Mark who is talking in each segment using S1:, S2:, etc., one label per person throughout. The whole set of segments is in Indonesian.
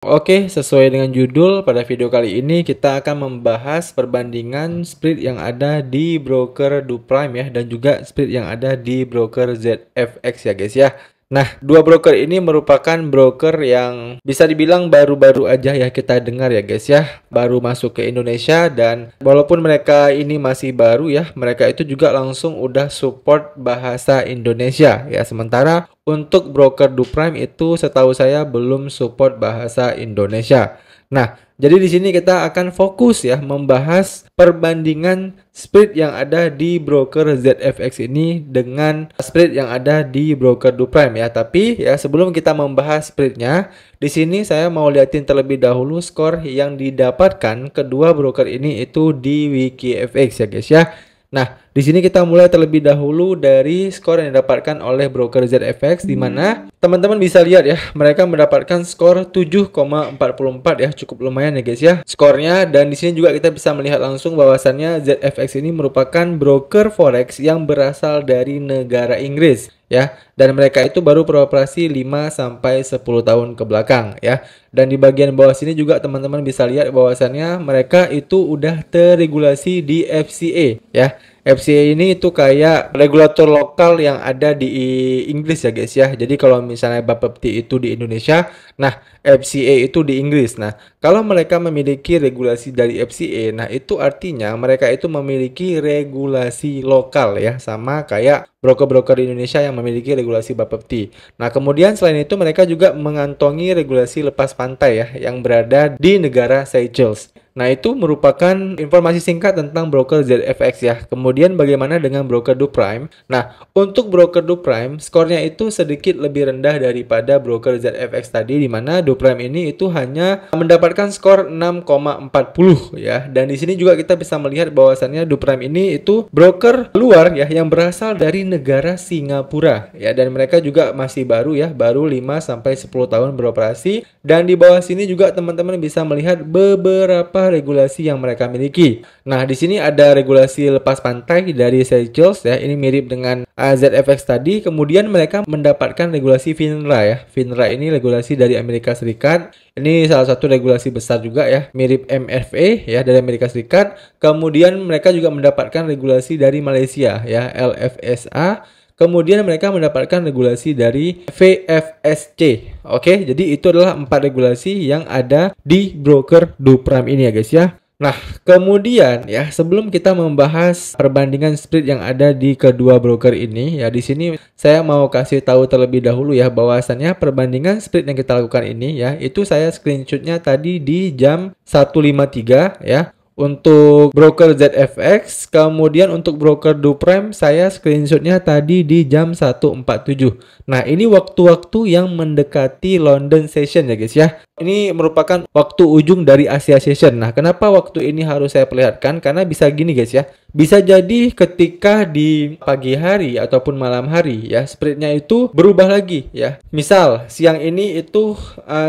S1: Oke, sesuai dengan judul, pada video kali ini kita akan membahas perbandingan split yang ada di broker Duprime ya, dan juga split yang ada di broker ZFX ya guys ya. Nah, dua broker ini merupakan broker yang bisa dibilang baru-baru aja ya kita dengar ya guys ya. Baru masuk ke Indonesia, dan walaupun mereka ini masih baru ya, mereka itu juga langsung udah support bahasa Indonesia ya. Sementara untuk broker Duprime itu setahu saya belum support bahasa Indonesia. Nah, jadi di sini kita akan fokus ya membahas perbandingan split yang ada di broker ZFX ini dengan split yang ada di broker Duprime ya. Tapi ya sebelum kita membahas splitnya, di sini saya mau liatin terlebih dahulu skor yang didapatkan kedua broker ini itu di WikiFX ya guys ya. Nah, di sini kita mulai terlebih dahulu dari skor yang didapatkan oleh broker ZFX, di mana teman-teman bisa lihat ya, mereka mendapatkan skor 7,44 ya, cukup lumayan ya guys ya skornya. Dan di sini juga kita bisa melihat langsung bahwasannya ZFX ini merupakan broker forex yang berasal dari negara Inggris ya, dan mereka itu baru beroperasi 5 sampai 10 tahun ke belakang ya. Dan di bagian bawah sini juga teman-teman bisa lihat bahwasannya mereka itu udah terregulasi di FCA ya. FCA ini itu kayak regulator lokal yang ada di Inggris ya guys ya. Jadi kalau misalnya Bapepti itu di Indonesia, nah FCA itu di Inggris. Nah, kalau mereka memiliki regulasi dari FCA, nah itu artinya mereka itu memiliki regulasi lokal ya, sama kayak broker-broker di Indonesia yang memiliki regulasi Bapepti. Nah, kemudian selain itu mereka juga mengantongi regulasi lepas pantai ya, yang berada di negara Seychelles. Nah, itu merupakan informasi singkat tentang broker ZFX ya. Kemudian bagaimana dengan broker Duprime? Nah, untuk broker Duprime, skornya itu sedikit lebih rendah daripada broker ZFX tadi, di mana Duprime ini itu hanya mendapatkan skor 6,40 ya. Dan di sini juga kita bisa melihat bahwasannya Duprime ini itu broker luar ya, yang berasal dari negara Singapura ya, dan mereka juga masih baru ya, baru 5 sampai 10 tahun beroperasi. Dan di bawah sini juga teman-teman bisa melihat beberapa regulasi yang mereka miliki. Nah, di sini ada regulasi lepas pantai dari Seychelles ya, ini mirip dengan ZFX tadi. Kemudian mereka mendapatkan regulasi FINRA ya. FINRA ini regulasi dari Amerika Serikat. Ini salah satu regulasi besar juga ya, mirip MFA ya dari Amerika Serikat. Kemudian mereka juga mendapatkan regulasi dari Malaysia ya, LFSA. Kemudian mereka mendapatkan regulasi dari VFSC. Oke, jadi itu adalah 4 regulasi yang ada di broker Duprime ini ya guys ya. Nah, kemudian ya, sebelum kita membahas perbandingan split yang ada di kedua broker ini ya, di sini saya mau kasih tahu terlebih dahulu ya bahwasannya perbandingan split yang kita lakukan ini ya, itu saya screenshotnya tadi di jam 1.53 ya. Untuk broker ZFX, kemudian untuk broker Duprime saya screenshotnya tadi di jam 1.47. Nah, ini waktu-waktu yang mendekati London Session ya guys ya. Ini merupakan waktu ujung dari Asia Session. Nah, kenapa waktu ini harus saya perlihatkan? Karena bisa gini guys ya. Bisa jadi ketika di pagi hari ataupun malam hari ya, spreadnya itu berubah lagi ya. Misal siang ini itu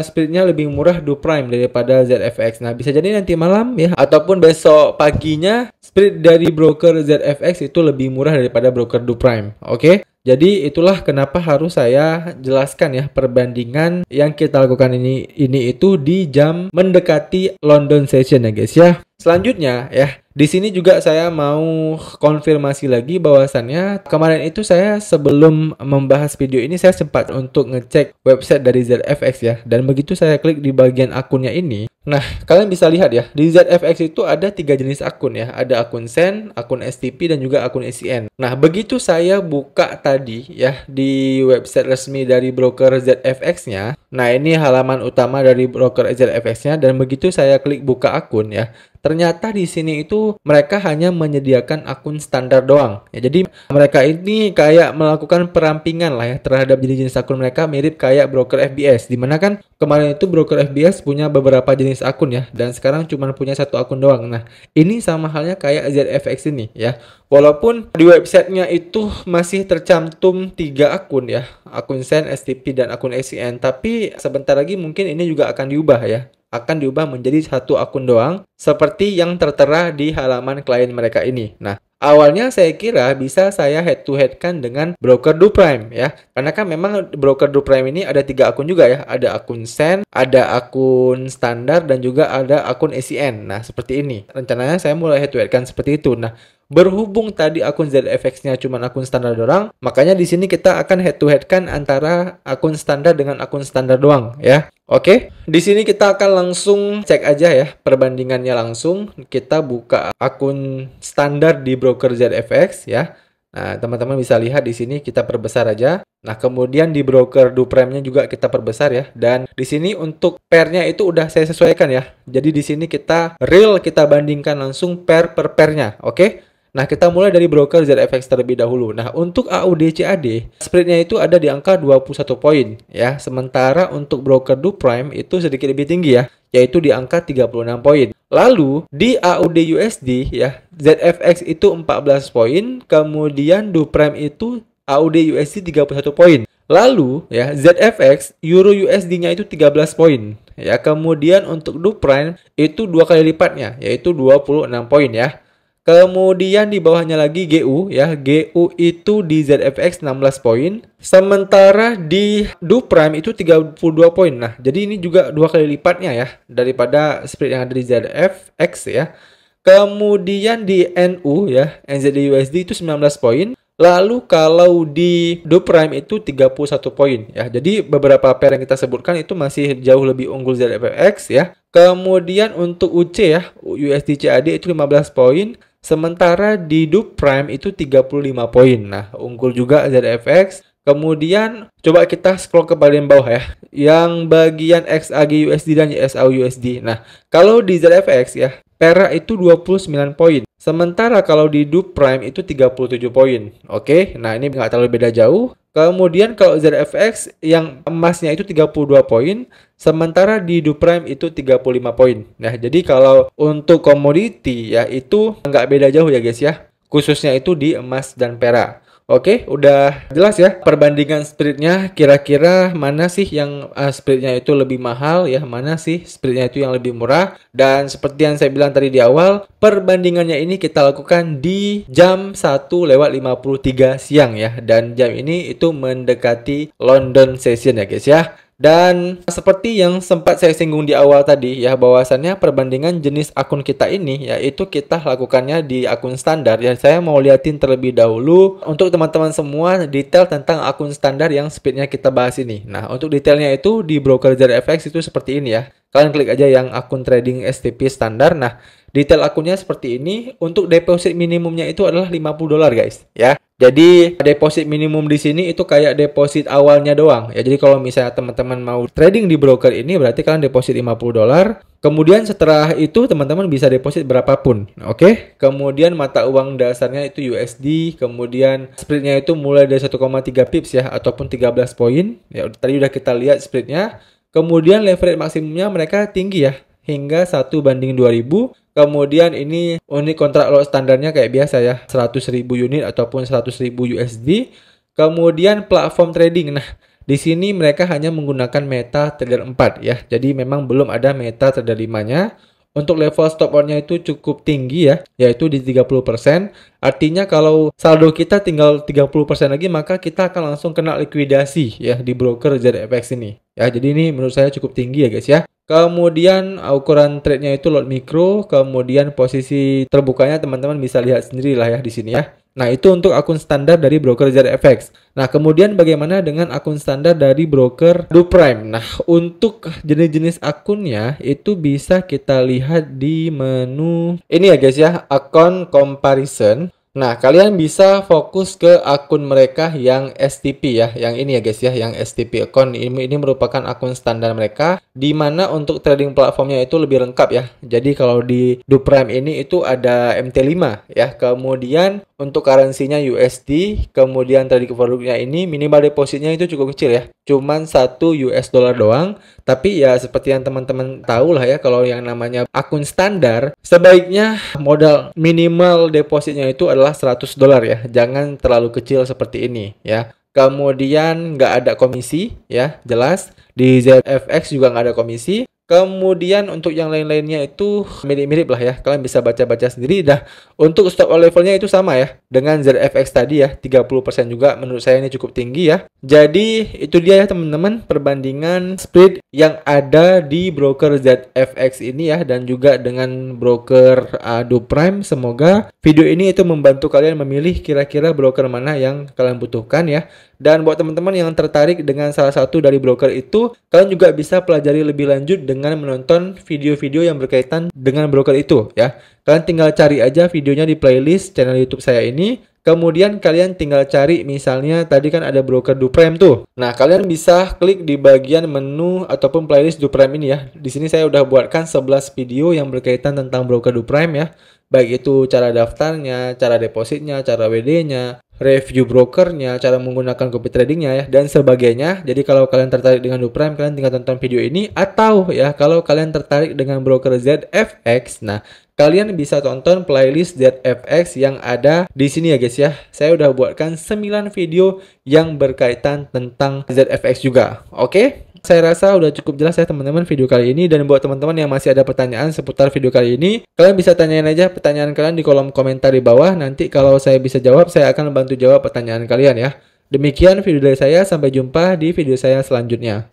S1: spreadnya lebih murah Duprime daripada ZFX. Nah, bisa jadi nanti malam ya, ataupun besok paginya spread dari broker ZFX itu lebih murah daripada broker Duprime. Oke? Jadi itulah kenapa harus saya jelaskan ya perbandingan yang kita lakukan ini itu di jam mendekati London Session ya guys ya. Selanjutnya ya, di sini juga saya mau konfirmasi lagi bahwasannya kemarin itu saya sebelum membahas video ini saya sempat untuk ngecek website dari ZFX ya, dan begitu saya klik di bagian akunnya ini, nah kalian bisa lihat ya, di ZFX itu ada 3 jenis akun ya, ada akun SEN, akun STP, dan juga akun SCN. Nah, begitu saya buka tadi ya di website resmi dari broker ZFX-nya, nah ini halaman utama dari broker ZFX-nya, dan begitu saya klik buka akun ya, ternyata di sini itu mereka hanya menyediakan akun standar doang. Ya, jadi mereka ini kayak melakukan perampingan lah ya terhadap jenis-jenis akun mereka, mirip kayak broker FBS. Dimana kan kemarin itu broker FBS punya beberapa jenis akun ya, dan sekarang cuma punya 1 akun doang. Nah, ini sama halnya kayak ZFX ini ya. Walaupun di websitenya itu masih tercantum 3 akun ya, akun SEN, STP, dan akun SCN, tapi sebentar lagi mungkin ini juga akan diubah ya. Akan diubah menjadi 1 akun doang seperti yang tertera di halaman klien mereka ini. Nah, Awalnya saya kira bisa saya head to head kan dengan broker DoPrime ya. Karena kan memang broker DoPrime ini ada 3 akun juga ya. Ada akun Send, ada akun standar, dan juga ada akun ACN. Nah, seperti ini. Rencananya saya mulai head to head kan seperti itu. Nah, berhubung tadi akun ZFX-nya cuma akun standar doang, makanya di sini kita akan head to head kan antara akun standar dengan akun standar doang ya. Oke, di sini kita akan langsung cek aja ya perbandingannya langsung. Kita buka akun standar di broker ZFX ya. Nah, teman-teman bisa lihat di sini kita perbesar aja. Nah, kemudian di broker DoPrime-nya juga kita perbesar ya. Dan di sini untuk pair-nya itu udah saya sesuaikan ya. Jadi di sini kita real kita bandingkan langsung pair per pair-nya. Oke? Nah, kita mulai dari broker ZFX terlebih dahulu. Nah, untuk AUD CAD, spreadnya itu ada di angka 21 poin ya. Sementara untuk broker DoPrime itu sedikit lebih tinggi ya, yaitu di angka 36 poin. Lalu, di AUD USD ya, ZFX itu 14 poin, kemudian DoPrime itu AUD USD 31 poin. Lalu, ya, ZFX Euro USD-nya itu 13 poin. Ya, kemudian untuk DoPrime itu 2 kali lipatnya, yaitu 26 poin ya. Kemudian di bawahnya lagi GU ya. GU itu di ZFX 16 poin. Sementara di DoPrime itu 32 poin. Nah, jadi ini juga 2 kali lipatnya ya daripada spread yang ada di ZFX ya. Kemudian di NU ya, NZD USD itu 19 poin. Lalu kalau di DoPrime itu 31 poin ya. Jadi beberapa pair yang kita sebutkan itu masih jauh lebih unggul ZFX ya. Kemudian untuk UC ya, USD CAD itu 15 poin. Sementara di DoPrime itu 35 poin. Nah, unggul juga ZFX. Kemudian coba kita scroll ke bagian bawah ya. Yang bagian XAG USD dan YSAU USD. Nah, kalau di ZFX ya, perak itu 29 poin. Sementara kalau di DoPrime itu 37 poin. Oke, nah ini nggak terlalu beda jauh. Kemudian kalau ZFX yang emasnya itu 32 poin, sementara di DoPrime itu 35 poin. Nah, jadi kalau untuk komoditi ya itu nggak beda jauh ya guys ya. Khususnya itu di emas dan perak. Oke, udah jelas ya perbandingan spreadnya, kira-kira mana sih yang spreadnya itu lebih mahal ya, mana sih spreadnya itu yang lebih murah. Dan seperti yang saya bilang tadi di awal, perbandingannya ini kita lakukan di jam 1:53 siang ya. Dan jam ini itu mendekati London session ya guys ya. Dan seperti yang sempat saya singgung di awal tadi ya, bahwasannya perbandingan jenis akun kita ini yaitu kita lakukannya di akun standar ya. Saya mau liatin terlebih dahulu untuk teman-teman semua detail tentang akun standar yang speednya kita bahas ini. Nah, untuk detailnya itu di broker ZFX itu seperti ini ya. Kalian klik aja yang akun trading STP standar. Nah, detail akunnya seperti ini. Untuk deposit minimumnya itu adalah $50 guys ya. Jadi deposit minimum di sini itu kayak deposit awalnya doang ya. Jadi kalau misalnya teman-teman mau trading di broker ini berarti kalian deposit $50. Kemudian setelah itu teman-teman bisa deposit berapapun. Oke. Kemudian mata uang dasarnya itu USD. Kemudian spreadnya itu mulai dari 1,3 pips ya, ataupun 13 poin. Ya tadi udah kita lihat spreadnya. Kemudian leverage maksimumnya mereka tinggi ya, hingga 1:2000. Kemudian ini unit kontrak lot standarnya kayak biasa ya, 100.000 unit ataupun 100.000 USD. Kemudian platform trading. Nah, di sini mereka hanya menggunakan MetaTrader 4 ya. Jadi memang belum ada MetaTrader 5-nya. Untuk level stop loss-nya itu cukup tinggi ya, yaitu di 30%. Artinya kalau saldo kita tinggal 30% lagi, maka kita akan langsung kena likuidasi ya di broker ZFX ini. Ya, jadi ini menurut saya cukup tinggi ya guys ya. Kemudian ukuran trade-nya itu lot mikro, kemudian posisi terbukanya teman-teman bisa lihat sendiri lah ya di sini ya. Nah, itu untuk akun standar dari broker ZFX. Nah, kemudian bagaimana dengan akun standar dari broker DoPrime? Nah, untuk jenis-jenis akunnya itu bisa kita lihat di menu ini ya guys ya, akun comparison. Nah, kalian bisa fokus ke akun mereka yang STP ya, yang ini ya guys ya, yang STP account ini merupakan akun standar mereka, di mana untuk trading platformnya itu lebih lengkap ya. Jadi kalau di DoPrime ini itu ada MT5 ya, kemudian untuk currency-nya USD, kemudian trading produknya ini minimal depositnya itu cukup kecil ya, cuman $1 doang. Tapi ya seperti yang teman-teman tahu lah ya, kalau yang namanya akun standar sebaiknya modal minimal depositnya itu adalah $100 ya, jangan terlalu kecil seperti ini ya. Kemudian nggak ada komisi ya, jelas di ZFX juga nggak ada komisi. Kemudian untuk yang lain-lainnya itu mirip-mirip lah ya. Kalian bisa baca-baca sendiri. Dah, untuk stop loss levelnya itu sama ya. Dengan ZFX tadi ya, 30% juga menurut saya ini cukup tinggi ya. Jadi itu dia ya teman-teman, perbandingan split yang ada di broker ZFX ini ya. Dan juga dengan broker DuPrime. Semoga video ini itu membantu kalian memilih kira-kira broker mana yang kalian butuhkan ya. Dan buat teman-teman yang tertarik dengan salah satu dari broker itu, kalian juga bisa pelajari lebih lanjut dengan menonton video-video yang berkaitan dengan broker itu ya. Kalian tinggal cari aja videonya di playlist channel YouTube saya ini. Kemudian kalian tinggal cari misalnya tadi kan ada broker DuPrime tuh. Nah, kalian bisa klik di bagian menu ataupun playlist DuPrime ini ya. Di sini saya udah buatkan 11 video yang berkaitan tentang broker DuPrime ya. Baik itu cara daftarnya, cara depositnya, cara WD-nya, review brokernya, cara menggunakan copy tradingnya ya, dan sebagainya. Jadi kalau kalian tertarik dengan DuPrime, kalian tinggal tonton video ini. Atau ya, kalau kalian tertarik dengan broker ZFX, nah kalian bisa tonton playlist ZFX yang ada di sini ya guys ya. Saya udah buatkan 9 video yang berkaitan tentang ZFX juga. Oke? Saya rasa udah cukup jelas ya teman-teman video kali ini. Dan buat teman-teman yang masih ada pertanyaan seputar video kali ini, kalian bisa tanyain aja pertanyaan kalian di kolom komentar di bawah. Nanti kalau saya bisa jawab, saya akan bantu jawab pertanyaan kalian ya. Demikian video dari saya, sampai jumpa di video saya selanjutnya.